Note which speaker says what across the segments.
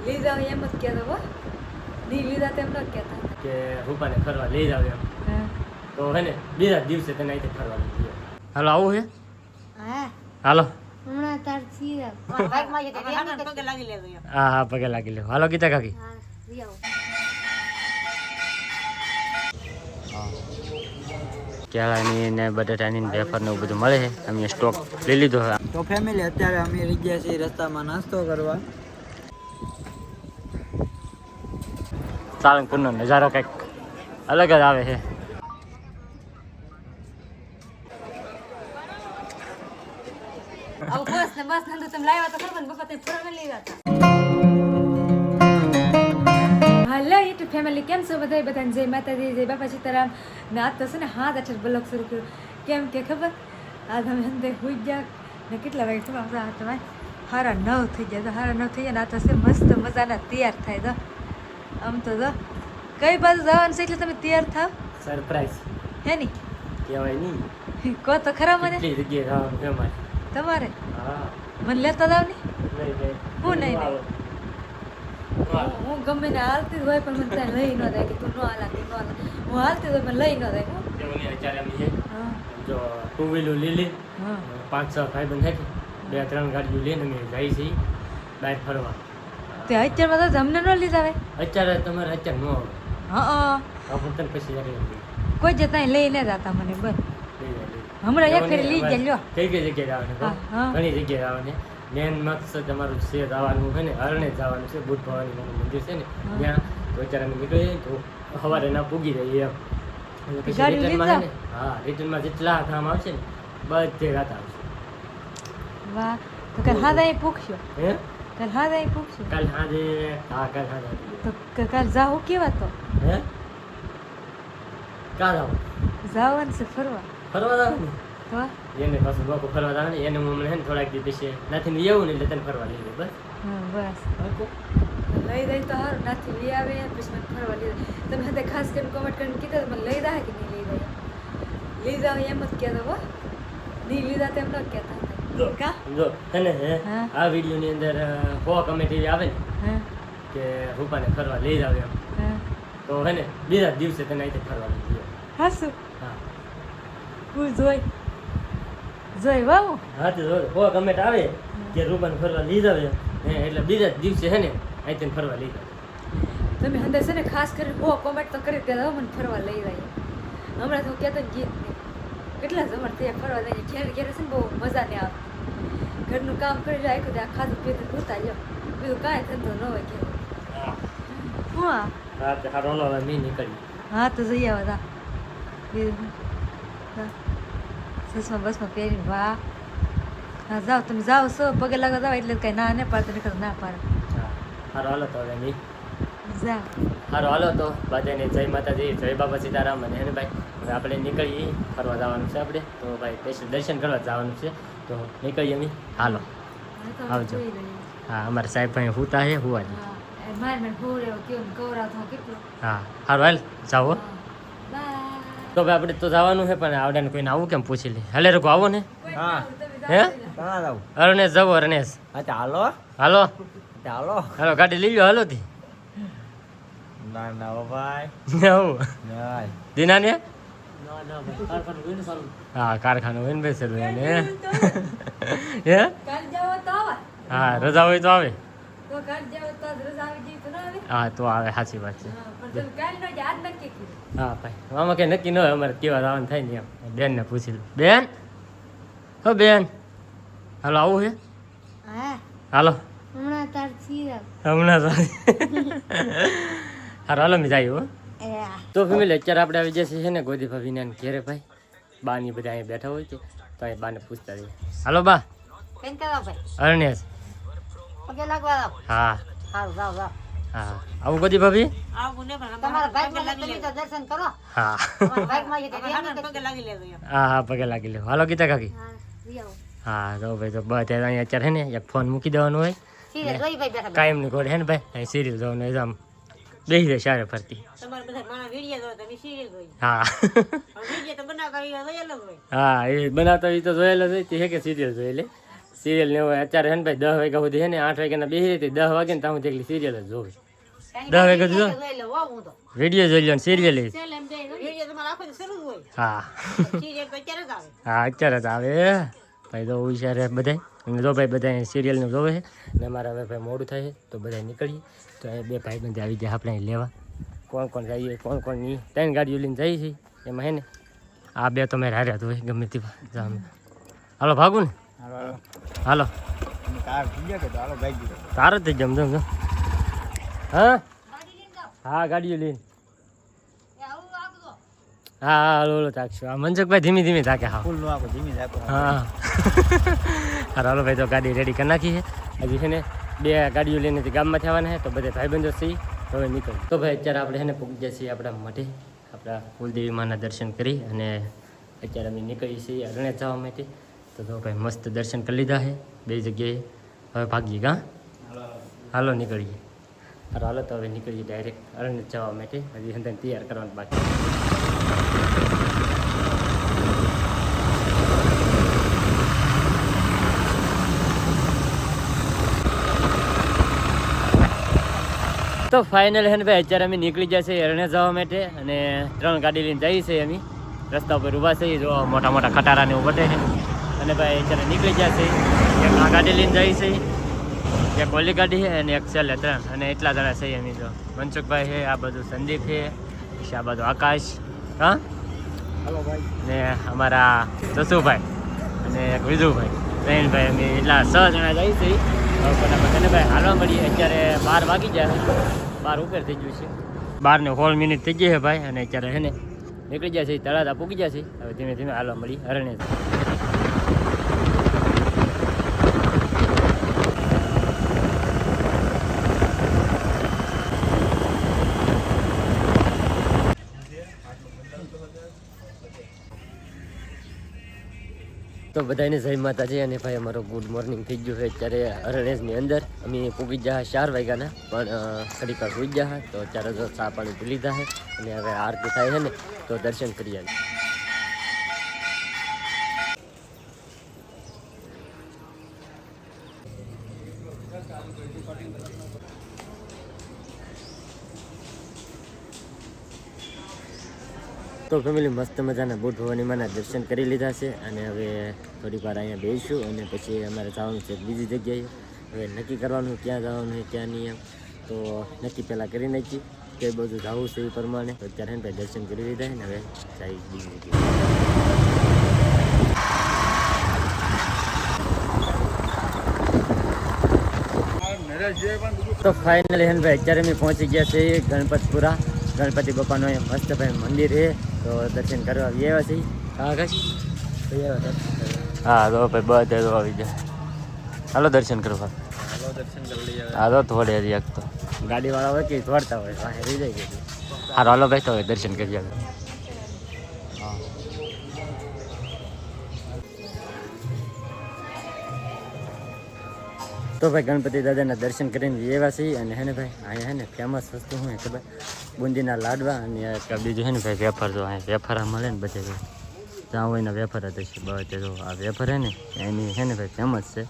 Speaker 1: લઈ જાવ એમ જ કહેતો હો નહીં લીધા તેમ ન કહેતા
Speaker 2: કે રૂપાને ફરવા લઈ જાવ એમ તો હે ને બીજા દિવસે તને અહીંથી ફરવા લઈ જઈએ. હાલો આવું છે?
Speaker 1: હા
Speaker 2: હાલો
Speaker 1: હમણાં તાર છીએ બાઈકમાં જતે પગે લાગી લેજો
Speaker 2: હા હા પગે લાગી લે. હાલો ગીતા કાકી.
Speaker 1: હા લઈ આવો
Speaker 2: કેળાની ને બટાટાની ને વેફર ને એવું બધું મળે છે. અમે સ્ટોક લઈ લીધો છે.
Speaker 3: તો ફેમિલી અત્યારે અમે આવી ગયા છીએ રસ્તામાં નાસ્તો કરવા.
Speaker 2: સાળંગપુરનો નજારો કંઈક અલગ જ આવે છે.
Speaker 1: આવ બસ ને બસ નંદુ તમે લાવ્યા તો ખબર ને બપા તે ફરવા લઈ ગયા હતા. હાલો યુટ્યુબ ફેમિલી કેમ છો બધાને જય માતાજી જય બાપા સીતારામ ને આજ તો છે ને હાથ અઠર બ્લોગ શરૂ કર્યો કેમ કે ખબર આજ અમે અંદર હોઈ ગયા ને કેટલા વાગે ખબર આપણા હાથમાં હારા 9 થઈ ગયા તો હારા 9 થઈ ગયા ને આ તો છે મસ્ત મજાના તૈયાર થાય તો આમ તો જો કઈ બાજુ જવાનું છે એટલે તમે તૈયાર થાવ
Speaker 2: સરપ્રાઈઝ
Speaker 1: હે ની
Speaker 2: કહેવાય નહીં.
Speaker 1: કહો તો ખરા મને
Speaker 2: કેટલી જગ્યાએ જવાનું છે અમારે.
Speaker 1: તમારે
Speaker 2: હા
Speaker 1: મને લેતા જાવ ને
Speaker 2: નહીં
Speaker 1: હું નહીં હું ગમે ને હાલતી જ હોય પણ મને ત્યાં લઈ ન જાય કે તું ન હાલાતી ન હાલા હું હાલતી હોય પણ લઈ ન જાય હું
Speaker 2: અત્યારે અમે છે
Speaker 1: હા
Speaker 2: જો ટુ વ્હીલર લીલી
Speaker 1: હા
Speaker 2: 5-6 ભાઈબંધ છે 2-3 ગાડીઓ લઈને અમે જઈએ છીએ બહાર ફરવા.
Speaker 1: તે અત્યારમાં તો અમને ન લીધા હોય
Speaker 2: અત્યારે તમારે અત્યારે ન આવે
Speaker 1: હા
Speaker 2: આપણે તને પછી જયારે
Speaker 1: કોઈ જતા લઈને જતા મને બસ હમણાં એક ફેરી લઈ ગયા લ્યો
Speaker 2: કઈ કઈ જગ્યાએ જવાનું
Speaker 1: હા, હા.
Speaker 2: ઘણી જગ્યાએ જવાનું મેન મકસદ તમારું છે જવાનું છે ને હરણે જવાનું છે બુદ્ધ ભવાનીનું મંદિર છે ને
Speaker 1: હા.
Speaker 2: ત્યાં તો અત્યારે અમે નીકળીએ તો સવારે ના પૂગી જઈએ એમ અને પછી
Speaker 1: ગાડી લઈ
Speaker 2: રિટર્નમાં છે
Speaker 1: જાઓ?
Speaker 2: ને હા રિટર્નમાં જેટલા ધામ આવશે ને બધે રાત આવશે.
Speaker 1: વાહ તો કાલ હાથ અહીં પૂછશો
Speaker 2: હે
Speaker 1: કાલ હાથ અહીં પૂછશો
Speaker 2: કાલ સાંજે હા કાલ સાંજે
Speaker 1: તો કાલ જાઓ કેવા તો
Speaker 2: હે કાલ આવો
Speaker 1: જાવાનું છે ફરવા
Speaker 2: ફરવા જવાનું
Speaker 1: તો
Speaker 2: એને પાછું લોકો ફરવા જવાનું એને હું હમણાં છે ને થોડાક દી પછી નથી ને એવું ને એટલે તને ફરવા લઈ જાય
Speaker 1: હા બસ
Speaker 2: બસ
Speaker 1: લઈ જાય તો સારું નાથી લઈ આવે પછી મને ફરવા લઈ જાય તમે હાથે ખાસ કરીને કોમેન્ટ કરીને કીધું મને લઈ જાય કે નહીં લઈ જાય લઈ જાવ એમ જ કહેતો હો નહીં લીધા તેમ ન કહેતા
Speaker 2: જો
Speaker 1: કા
Speaker 2: જો તને હે
Speaker 1: હા.
Speaker 2: આ વિડીયોની અંદર કો કમેન્ટ એવી આવે ને
Speaker 1: હા
Speaker 2: કે રૂપાને ફરવા લઈ જાવ એમ
Speaker 1: હા
Speaker 2: તો હે ને બીજા દિવસે તને અહીંથી ફરવા લઈ જઈએ.
Speaker 1: હાસું
Speaker 2: હા
Speaker 1: હું જોઈ વાવ
Speaker 2: હા તો જો કો કમેન્ટ આવે કે રૂપાને ફરવા લઈ જાવ એમ હે એટલે બીજા જ દિવસે હે ને અહીંથી ફરવા લઈ જાવ.
Speaker 1: તમે અંદર છે ને ખાસ કરીને હો કોમેન્ટ તો કરી દેતા મને ફરવા લઈ જાય હમણાં તો કહેતો ગીત નહીં કેટલા જમણ થયા ફરવા લઈ જાય ઘેર ઘેર છે ને બહુ મજા નહીં આવે ઘરનું કામ કરી રાખ્યું ત્યાં ખાધું પીધું ઉતા લો બીજું કાંઈ ધંધો ન હોય ઘેર
Speaker 2: હા
Speaker 1: હું આ
Speaker 2: હા તો હારો નો હવે મેં નીકળી
Speaker 1: હા તો જઈ આવો તા બીજું સસમાં બસમાં પહેરીને વાહ હા જાઓ તમે જાઓ છો પગે લાગવા જાઓ એટલે કાંઈ ના ને પાડતો નીકળ ના પાડે
Speaker 2: હા હારો હાલો તો હવે મેં
Speaker 1: જાઓ
Speaker 2: હારો હાલો તો બધાને જય માતાજી જય બાબા સીતારામ અને હે ભાઈ હવે આપણે નીકળીએ ફરવા જવાનું છે આપણે તો ભાઈ સ્પેશિયલ દર્શન કરવા જવાનું છે તો નીકળીએ અમે હાલો
Speaker 1: હા તો
Speaker 2: આવજો.
Speaker 1: જોઈ લઈએ
Speaker 2: હા અમારા સાહેબ ભાઈ હુતા છે હુવા દે.
Speaker 1: હા માર મને હોરે કેમ કવરાવ થો કેટલો
Speaker 2: હા હારું હાલ જાઓ હો.
Speaker 1: બાય
Speaker 2: તો ભાઈ આપણે તો જવાનું છે પણ આવડે કોઈને આવું કેમ પૂછી લે હાલે રકો આવો ને
Speaker 3: હા
Speaker 2: હે
Speaker 3: ક્યાં જાવ?
Speaker 2: અરણેશ જવો અરણેશ
Speaker 3: હા ચાલો
Speaker 2: હાલો
Speaker 3: ચાલો.
Speaker 2: હાલો ગાડી લઈ લો હાલો થી
Speaker 3: ના ના ભાઈ
Speaker 2: આવું
Speaker 3: ના
Speaker 2: દીના ને હા કારખાનું હોય ને બેસેલું એને હે
Speaker 1: કાલ જાવ તો આવે
Speaker 2: હા રજા હોય તો આવે
Speaker 1: તો કાલ જાવ તો રજા આવી ગઈ તો ના આવે
Speaker 2: હા તો આવે સાચી વાત છે
Speaker 1: હા પણ તમે કાલ નો યાદ નક્કી કર્યું
Speaker 2: હા ભાઈ આમાં કંઈ નક્કી ન હોય અમારે કેવા જવાનું થાય ને એમ બેનને પૂછી લો બેન હો બેન હાલો આવું છે
Speaker 1: હા
Speaker 2: હાલો
Speaker 1: હમણાં તાર છીએ
Speaker 2: હમણાં સારી હાલો હાલો મેં જાય હો તો ફેમિલી અત્યારે આપણે આવી જશે છે ને ગોદી ભાભીને ઘેરે ભાઈ બાની બધા અહીંયા બેઠા હોય છે તો અહીં બાને પૂછતા રહીએ હાલો બા
Speaker 1: કેમ કરવા ભાઈ
Speaker 2: અરણેશ
Speaker 1: પગે લાગવા આવ
Speaker 2: હા
Speaker 1: સારું જાવ જાવ
Speaker 2: હા આવું ગોદી ભાભી
Speaker 1: તમારા ભાઈ માં તમે તો દર્શન કરો
Speaker 2: હા
Speaker 1: તમારા ભાઈ માં જે પગે લાગી લેજો
Speaker 2: હા હા પગે લાગી લે હાલો ગીતા કાકી
Speaker 1: હા જી આવો
Speaker 2: હા તો ભાઈ તો બધા અહીંયા અત્યારે છે ને એક ફોન મૂકી દેવાનું હોય
Speaker 1: સીધે જોઈ ભાઈ બેઠા
Speaker 2: કાયમની ઘોડે હે ને ભાઈ અહીં સિરિયલ જોવાનું હોય તો આમ બેસી જાય સારે ફરતી
Speaker 1: તમારે બધા મારા વિડિયો જો તમે સીરિયલ જોઈ
Speaker 2: હા
Speaker 1: વિડિયો તો બનાવતા હોય તો અલગ હોય
Speaker 2: હા એ બનાવતા હોય તો જોયેલો જ હોય તે હે કે સિરિયલ જોઈ લે સિરિયલ ને હોય અત્યારે હે ને ભાઈ 10 વાગ્યા સુધી હે ને 8 વાગ્યાના બેસી હતી 10 વાગે ને ત્યાં સુધી સિરિયલ જ જોવી 10 વાગ્યા સુધી વિડીયો જોઈ લો ને સિરિયલ હા હા અત્યારે જ આવે ભાઈ તો હોશિયાર બધા અને જો ભાઈ બધા સિરિયલનું જોવે છે ને અમારે હવે ભાઈ મોડું થાય છે તો બધા નીકળીએ તો એ બે ભાઈબંધ આવી જાય આપણે અહીં લેવા કોણ કોણ જઈએ કોણ કોણ નહીં 3 ગાડીઓ લઈને જઈએ છીએ એમાં હે ને આ બે તો મેં હાર્યા તો ગમે તે જામ હાલો ભાગું ને હાલો
Speaker 3: કાર થઈ ગયા કે તો હાલો ભાઈ ગયો
Speaker 2: તાર જ જમ જમ હા હા ગાડીઓ લઈને હા હા હાલો હાલો તાકશું આ મનસુખભાઈ ધીમે ધીમે થાકે હા
Speaker 3: ફૂલ નો આપો ધીમી રાખો
Speaker 2: હા હાલો ભાઈ તો ગાડી રેડી કરી નાખી છે હજી છે ને 2 ગાડીઓ લઈને ગામમાં થવાના છે તો બધે ભાઈબંધો છીએ હવે નીકળ તો ભાઈ અત્યારે આપણે છે ને પૂગી ગયા છીએ આપણા મઠે આપણા કુલદેવી માના દર્શન કરી અને અત્યારે અમે નીકળીએ છીએ અરણ્ય જવા માટે તો ભાઈ મસ્ત દર્શન કરી લીધા છે 2 જગ્યાએ હવે ભાગીએ કાં હાલો નીકળીએ હાલો તો હવે નીકળીએ ડાયરેક્ટ અરણ્ય જવા માટે હજી અંદર તૈયાર કરવાનું બાકી તો ફાઇનલ હે ને ભાઈ અત્યારે અમે નીકળી ગયા છે અરણ્ય જવા માટે અને 3 ગાડી લઈને જઈએ છીએ અમે રસ્તા ઉપર ઊભા છીએ જો મોટા મોટા ખટારાને એવું વધે છે અને ભાઈ અત્યારે નીકળી ગયા છે એક આ ગાડી લઈને જઈએ છીએ એક ઓલી ગાડી છે અને એક છેલ્લે 3 અને એટલા જણા છીએ અમે જો મનસુખભાઈ છે આ બધું સંદીપ છે પછી આ બધું આકાશ હા
Speaker 3: હાલો ભાઈ
Speaker 2: ને અમારા જસુભાઈ અને એક વિજુભાઈ ભાઈ અમે એટલા 6 જણા જઈએ છીએ ફટાફટ ને ભાઈ હાલવા મળીએ અત્યારે 12 વાગી જાય 12 ઉપર થઈ ગયું છે 12 ને 16 મિનિટ થઈ ગઈ છે ભાઈ અને અત્યારે છે ને નીકળી જાય છે તળાજા પૂગી જાય છે હવે ધીમે ધીમે હાલવા મળી અરણ્ય તો બધાને જય માતાજી અને ભાઈ અમારો ગુડ મોર્નિંગ થઈ ગયું છે અત્યારે અરણ્યની અંદર અમે પૂગી ગયા 4 વાગ્યાના પણ ઘડીક વાર સુઈ ગયા તો અત્યારે જો ચા પાણી પી લીધા છે અને હવે આરતી થાય છે ને તો દર્શન કરી આવી તો ફેમિલી મસ્ત મજાના બુટ ભવાની માના દર્શન કરી લીધા છે અને હવે થોડીક વાર અહીંયા બેસીશું અને પછી અમારે જવાનું છે બીજી જગ્યાએ હવે નક્કી કરવાનું ક્યાં જવાનું છે ક્યાં નહીં એમ તો નક્કી પહેલાં કરી નાખીએ કે બધું જવું છે એ પ્રમાણે તો અત્યારે ભાઈ દર્શન કરી લીધા ને હવે જાય બીજી જગ્યાએ તો ફાઇનલી હે ભાઈ અત્યારે અમે પહોંચી ગયા છે ગણપતપુરા ગણપતિ બાપાનો અહીંયા મસ્ત ભાઈ મંદિર છે તો દર્શન કરવા આવ્યા છીએ હા કઈ હા તો ભાઈ બધા તો આવી જાય હાલો દર્શન કરવા
Speaker 3: હાલો દર્શન કરી લઈએ
Speaker 2: હા તો થોડે એક તો ગાડીવાળા હોય કે થોડતા હોય વાહે રહી જાય કે હારો હાલો ભાઈ તો હવે દર્શન કરી આવે તો ભાઈ ગણપતિ દાદાના દર્શન કરીને એવા છીએ અને હે ને ભાઈ અહીંયા હે ને ફેમસ વસ્તુ શું ખબર બુંદીના લાડવા અને બીજું છે ને ભાઈ વેફર જો અહીંયા વેફર મળે ને બધે જ્યાં હોય ને વેફર જ છે બધે જો આ વેફર હે ને એની છે ને ભાઈ ફેમસ છે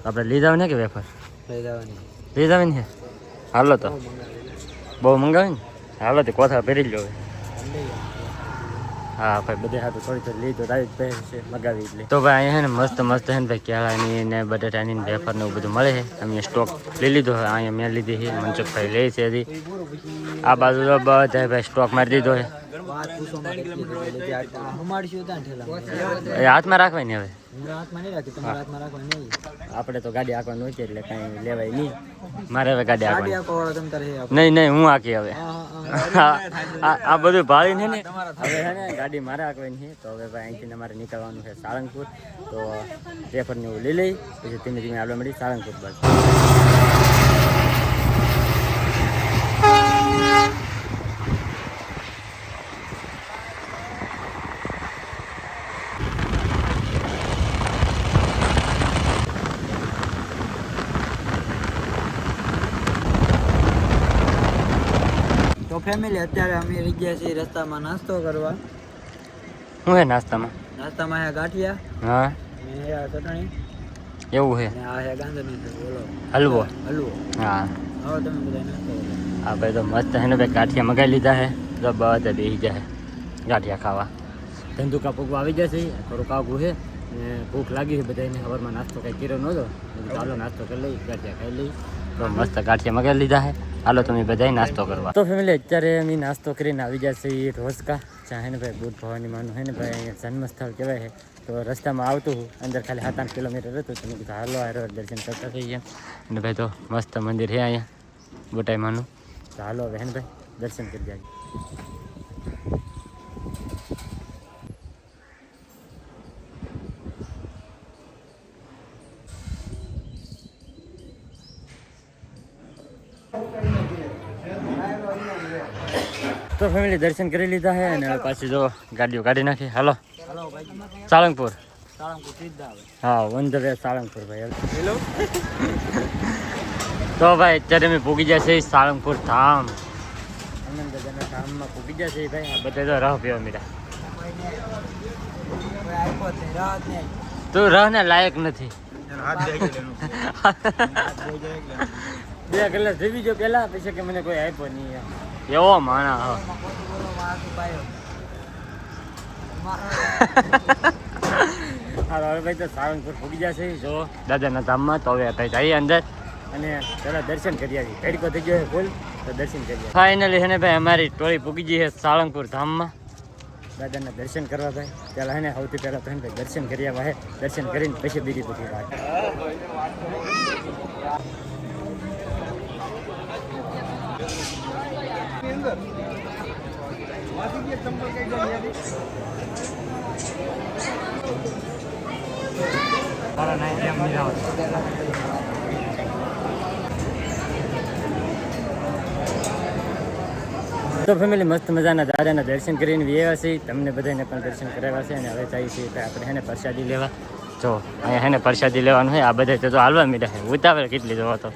Speaker 2: આપણે લઈ જાવ ને કે વેફર
Speaker 3: લઈ જવાની
Speaker 2: લઈ જાવ ને હાલો તો બહુ મંગાવે ને હાલો તો કોથા ભરી જ લો હા ભાઈ બધે હાથું થોડી થોડી લીધું આવી જ પહેર છે મગાવી એટલે તો ભાઈ અહીંયા છે ને મસ્ત મસ્ત છે ને ભાઈ કેળાની ને બટાટાની ને વેફર ને એવું બધું મળે છે અમે સ્ટોક લઈ લીધો છે અહીંયા મેં લીધી છે મનસુખભાઈ લે છે હજી આ બાજુ તો બધા ભાઈ સ્ટોક મારી દીધો છે એ હાથમાં રાખવાની હવે આપણે તો ગાડી હાંકવાનું હોય છે એટલે કાંઈ લેવાય નહીં મારે હવે ગાડી હાંકવાની નહીં હું હાંકી હવે આ બધું ભાળીને ને હવે છે ને ગાડી મારે હાંકવાની છે તો હવે ભાઈ અહીંથી અમારે નીકળવાનું છે સાળંગપુર તો પેપરને એવું લઈ લઈ પછી ધીમે ધીમે આવવા મળી સાળંગપુર બાજુ
Speaker 3: ફેમિલી અત્યારે અમે રહી ગયા છીએ રસ્તામાં નાસ્તો કરવા
Speaker 2: શું હે નાસ્તામાં
Speaker 3: નાસ્તામાં હે ગાંઠિયા
Speaker 2: હા
Speaker 3: અને ચટણી
Speaker 2: એવું છે
Speaker 3: અને આ છે ગાંધીની બોલો
Speaker 2: હલવો
Speaker 3: હલવો.
Speaker 2: હા
Speaker 3: હવે તમે બધા નાસ્તો કરો.
Speaker 2: હા ભાઈ તો મસ્ત હે ને ભાઈ ગાંઠિયા મગાવી લીધા છે તો બધા બેસી જાય ગાંઠિયા ખાવા ધંધુકા પૂગવા આવી જશે થોડુંક આગું છે ને ભૂખ લાગી છે બધાને સવારમાં નાસ્તો કંઈ કર્યો નહોતો ચાલો નાસ્તો કરી લઈ ગાંઠિયા ખાઈ લઈ તો મસ્ત ગાંઠિયા મગાવી લીધા છે હાલો તમે બધાય નાસ્તો કરવા તો ફેમિલી અત્યારે અમે નાસ્તો કરીને આવી જશે રોજકા જ્યાં હે ને ભાઈ બુદ્ધ ભવાની માનું હે ને ભાઈ અહીંયા જન્મસ્થળ કહેવાય છે તો રસ્તામાં આવતું હું અંદર ખાલી 7-8 કિલોમીટર હતું તમે કીધું હાલો હારો દર્શન કરતા થઈ ગયા અને ભાઈ તો મસ્ત મંદિર છે અહીંયા બોટાઈ માનું તો હાલો હવે હે ને ભાઈ દર્શન કરી જાય તો ફેમિલી દર્શન કરી લીધા છે અને હવે પાછી જો ગાડીઓ કાઢી નાખી હાલો
Speaker 3: હલો ભાઈ.
Speaker 2: સાળંગપુર
Speaker 3: સાળંગપુર સીધા આવે.
Speaker 2: હા ઓન ધ વે સાળંગપુર ભાઈ તો ભાઈ અત્યારે અમે પૂગી ગયા છે સાળંગપુર ધામ આનંદ દાદાના ધામમાં પૂગી ગયા છે ભાઈ આ બધા તો રહ પીવા મીરા
Speaker 3: કોઈ આપ્યો જ નહીં, રાહત નહીં.
Speaker 2: તું રહને લાયક નથી
Speaker 3: હાથ દઈ ગયેલું. હાથ દઈ ગયેલું.
Speaker 2: 2 કલાક જીવી જો પેલા પછી કે મને કોઈ આપ્યો નહીં એવો માણા હા હા હવે ભાઈ તો સાળંગપુર પૂગી જશે જો દાદાના ધામમાં તો હવે ભાઈ જઈએ અંદર અને પેલા દર્શન કરી આવી તડકો થઈ ગયો ફૂલ તો દર્શન કરીએ ફાઇનલી હે ને ભાઈ અમારી ટોળી પૂગી ગઈ છે સાળંગપુર ધામમાં દાદાના દર્શન કરવા ભાઈ પહેલાં હે ને સૌથી પહેલાં તો હે ને ભાઈ દર્શન કરી આવ્યા હે દર્શન કરીને પછી બીજી બધી વાત તો ફેમિલી મસ્ત મજાના દાદાના દર્શન કરીને આવ્યા છે તમને બધાને પણ દર્શન કરાવ્યા છે અને હવે જઈએ છીએ તો આપણે હેને પ્રસાદી લેવા જો અહીંયા હેને પ્રસાદી લેવાનું હોય આ બધા તો હાલવા મીડા છે ઉતાવળ કેટલી જવો તો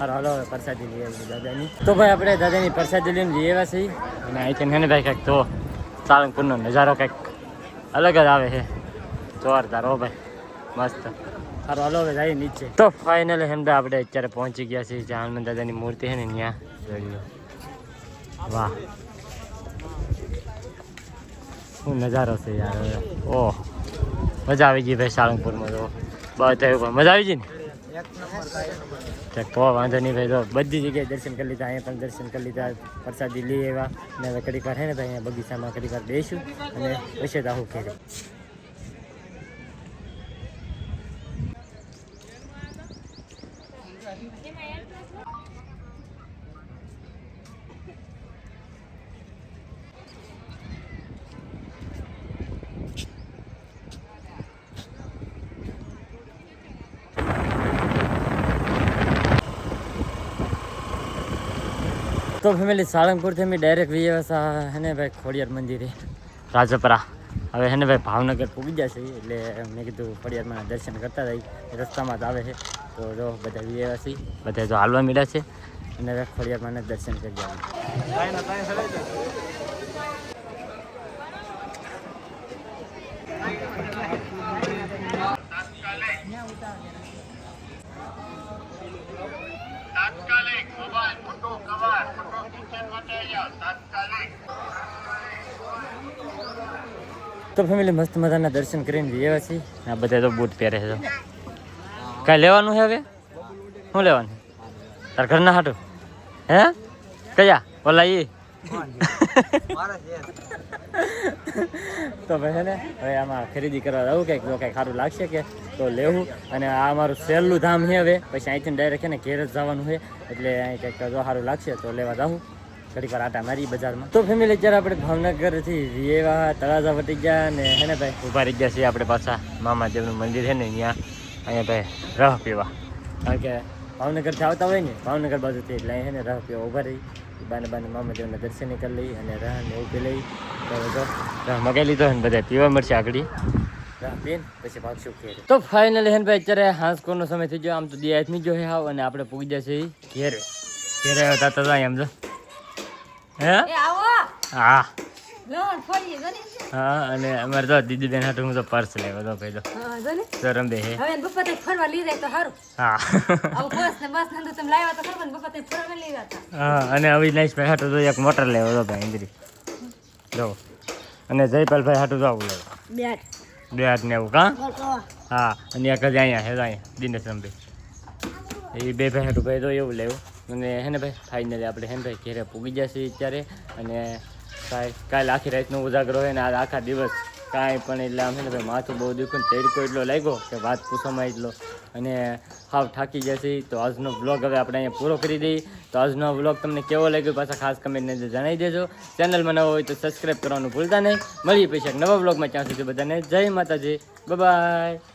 Speaker 2: હાલો હવે પ્રસાદી લઈ આવી દાદાની તો ભાઈ આપણે દાદાની પ્રસાદી લઈને લઈ આવ્યા છીએ અને અહીંથી હેને ભાઈ કંઈક તો સાળંગપુરનો નજારો કંઈક અલગ જ આવે છે જોરદાર હો ભાઈ મસ્ત સારું હાલો હવે જઈએ નીચે તો ફાઇનલી હેમદા આપણે અત્યારે પહોંચી ગયા છીએ જ્યાં હનુમાન દાદાની મૂર્તિ છે ને ત્યાં જોઈ લો વાહ શું નજારો છે યાર ઓહ મજા આવી ગઈ ભાઈ સાળંગપુરમાં તો બધા પણ મજા આવી ગઈ ને તો વાંધો નહીં ભાઈ તો બધી જગ્યાએ દર્શન કરી લીધા અહીંયા પણ દર્શન કરી લીધા પ્રસાદી લઈ આવ્યા અને હવે ઘડીક વાર છે ને ભાઈ અહીંયા બગીચામાં ઘડીક વાર બેસીશું અને પછી આવું ખેડે તો ફેમિલી સાળંગપુરથી અમે ડાયરેક્ટ વિયવસા હે ને ભાઈ ખોડિયાર મંદિરે રાજપરા હવે હે ને ભાઈ ભાવનગર પૂગી જશે એટલે મેં કીધું ખોડિયારમાં દર્શન કરતા રહી રસ્તામાં જ આવે છે તો જો બધા વિયવાસી બધા જો હાલવા મીડા છે અને હવે ખોડિયારમાં દર્શન કરી જાય તો ફેમિલી મસ્ત મજાના દર્શન કરીને જઈએ છીએ આ બધા તો બૂટ પહેરે છે કાંઈ લેવાનું છે હવે શું લેવાનું તાર ઘરના હાટું હે કયા ઓલા એ તો ભાઈ છે ને હવે આમાં ખરીદી કરવા જવું કંઈક જો કંઈક સારું લાગશે કે તો લેવું અને આ અમારું સહેલું ધામ છે હવે પછી અહીંથી ડાયરેક્ટ છે ને ઘેર જ જવાનું છે એટલે અહીં કંઈક જો સારું લાગશે તો લેવા જાઉં ઘડીક વાર આટા મારી બજારમાં તો ફેમિલી અત્યારે આપણે ભાવનગરથી વિયેવા તળાજા વટી ગયા ને હે ને ભાઈ ઊભા રહી ગયા છીએ આપણે પાછા મામાદેવનું મંદિર છે ને ત્યાં અહીંયા ભાઈ રહ પીવા કારણ કે ભાવનગરથી આવતા હોય ને ભાવનગર બાજુથી એટલે અહીં છે ને રહ પીવા ઊભા રહી બાને મહાદેવના દર્શન કરી લઈ અને રહ ને એવું પી લઈ તો જો રહ મગાવી લીધો ને બધા પીવા મળશે આગળ રહ પીને પછી ભાગશું ઘેર તો ફાઇનલી હે ને ભાઈ અત્યારે હાંસકોરનો સમય થઈ ગયો આમ તો દિયા હાથમી જો હે આવ અને આપણે પૂગી જશે ઘેરે ઘેરે હતા તો એમ જો હે
Speaker 1: એ આવો
Speaker 2: હા
Speaker 1: લોન ફોડીએ જો ને
Speaker 2: હા અને અમારે તો દીદી બેન હાટું હું તો પર્સ લેવો તો ભાઈ તો
Speaker 1: હા જો ને
Speaker 2: શરમ બે હે
Speaker 1: હવે એને બપા તે ફરવા લઈ જાય તો સારું
Speaker 2: હા
Speaker 1: આવું બસ ને નંદુ તમે લાવ્યા તો ખબર ને બપા તે ફરવા લઈ ગયા હતા
Speaker 2: હા અને અવિનાશ ભાઈ હાટું તો એક મોટર લેવો તો ભાઈ ઇન્દ્રી જો અને જયપાલભાઈ હાટું તો આવું લેવો
Speaker 1: બેટ
Speaker 2: બે હાથ ને એવું કાં હા અને એક જ અહીંયા હે તો અહીંયા દિનેશ રમભાઈ એ બે ભાઈ હાટું ભાઈ તો એવું લેવું અને હે ને ભાઈ ફાઇનલી આપણે હે ને ભાઈ ઘેરે પૂગી જશે અત્યારે અને કાલે આખી રાતનો ઉજાગરો હોય ને આ આખા દિવસ કાંઈ પણ એટલે આમ છે ને ભાઈ માથું બહુ દુખ્યું ને તેડકો એટલો લાગ્યો કે વાત પૂછવામાં એટલો અને હાવ થાકી જશે તો આજનો વ્લોગ હવે આપણે અહીંયા પૂરો કરી દઈએ તો આજનો વ્લોગ તમને કેવો લાગ્યો પાછા ખાસ કમેન્ટને જણાવી દેજો ચેનલમાં નવો હોય તો સબસ્ક્રાઈબ કરવાનું ભૂલતા નહીં મળીએ પછી એક નવા વ્લોગમાં ત્યાં સુધી બધાને જય માતાજી બાય.